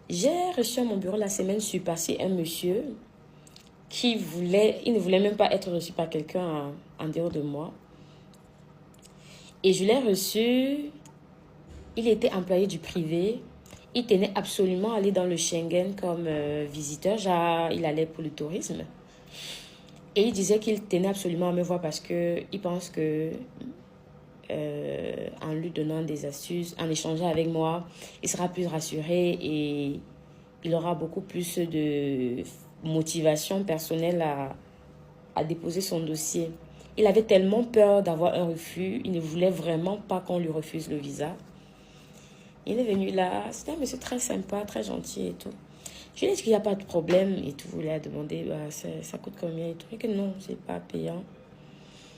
J'ai reçu à mon bureau la semaine passée un monsieur il ne voulait même pas être reçu par quelqu'un en dehors de moi. Et je l'ai reçu, il était employé du privé. Il tenait absolument à aller dans le Schengen comme visiteur. Genre, il allait pour le tourisme. Et il disait qu'il tenait absolument à me voir parce qu'il pense que en lui donnant des astuces, en échangeant avec moi, il sera plus rassuré et il aura beaucoup plus de motivation personnelle à déposer son dossier. Il avait tellement peur d'avoir un refus, il ne voulait vraiment pas qu'on lui refuse le visa. Il est venu là, c'était un monsieur très sympa, très gentil et tout. Je lui ai dit qu'il n'y a pas de problème et tout. Il a demandé ça coûte combien et tout. Et que non, c'est pas payant.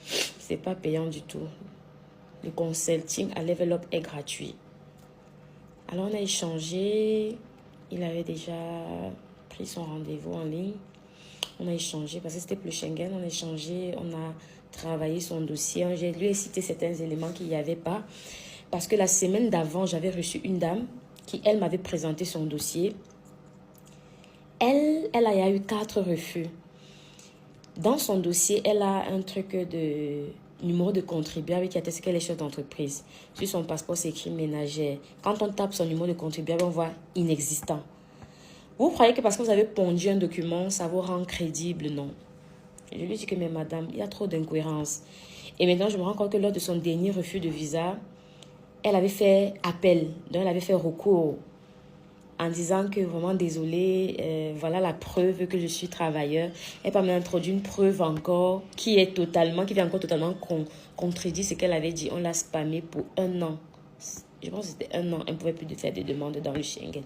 C'est pas payant du tout. Le consulting à Level Up est gratuit. Alors on a échangé. Il avait déjà pris son rendez-vous en ligne. On a échangé parce que c'était plus Schengen. On a échangé, on a travaillé son dossier. Je lui ai cité certains éléments qu'il n'y avait pas. Parce que la semaine d'avant, j'avais reçu une dame qui, elle, m'avait présenté son dossier. Elle a eu 4 refus. Dans son dossier, elle a un truc de numéro de contribuable qui atteste qu'elle est chef d'entreprise. Sur son passeport, c'est écrit ménagère. Quand on tape son numéro de contribuable, on voit inexistant. Vous croyez que parce que vous avez pondu un document, ça vous rend crédible? Non. Je lui dis que, mais madame, il y a trop d'incohérences. Et maintenant, je me rends compte que lors de son dernier refus de visa, elle avait fait appel. Donc, elle avait fait recours en disant que vraiment désolée, voilà la preuve que je suis travailleur. Elle m'a introduit une preuve encore qui vient encore totalement contredire ce qu'elle avait dit. On l'a spammé pour 1 an. Je pense que c'était 1 an. Elle ne pouvait plus faire des demandes dans le Schengen.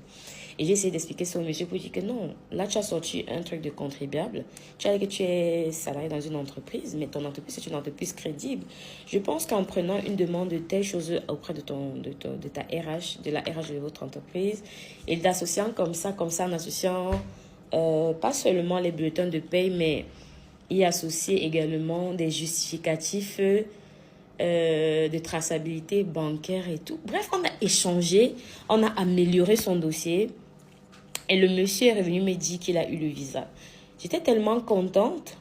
Et j'ai essayé d'expliquer ça au monsieur pour dire que non, là tu as sorti un truc de contribuable. Tu as dit que tu es salarié dans une entreprise, mais ton entreprise c'est une entreprise crédible. Je pense qu'en prenant une demande de telle chose auprès de ta RH, de la RH de votre entreprise, et d'associant comme ça, en associant pas seulement les bulletins de paye, mais y associer également des justificatifs de traçabilité bancaire et tout. Bref, on a échangé, on a amélioré son dossier. Et le monsieur est revenu me dire qu'il a eu le visa. J'étais tellement contente.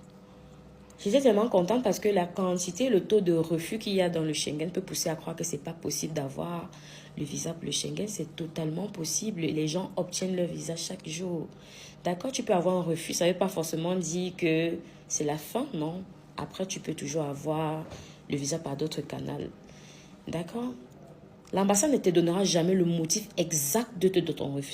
J'étais tellement contente parce que la quantité, le taux de refus qu'il y a dans le Schengen peut pousser à croire que c'est pas possible d'avoir le visa pour le Schengen. C'est totalement possible. Les gens obtiennent leur visa chaque jour. D'accord, tu peux avoir un refus. Ça ne veut pas forcément dire que c'est la fin, non. Après, tu peux toujours avoir le visa par d'autres canaux. D'accord? L'ambassade ne te donnera jamais le motif exact de ton refus.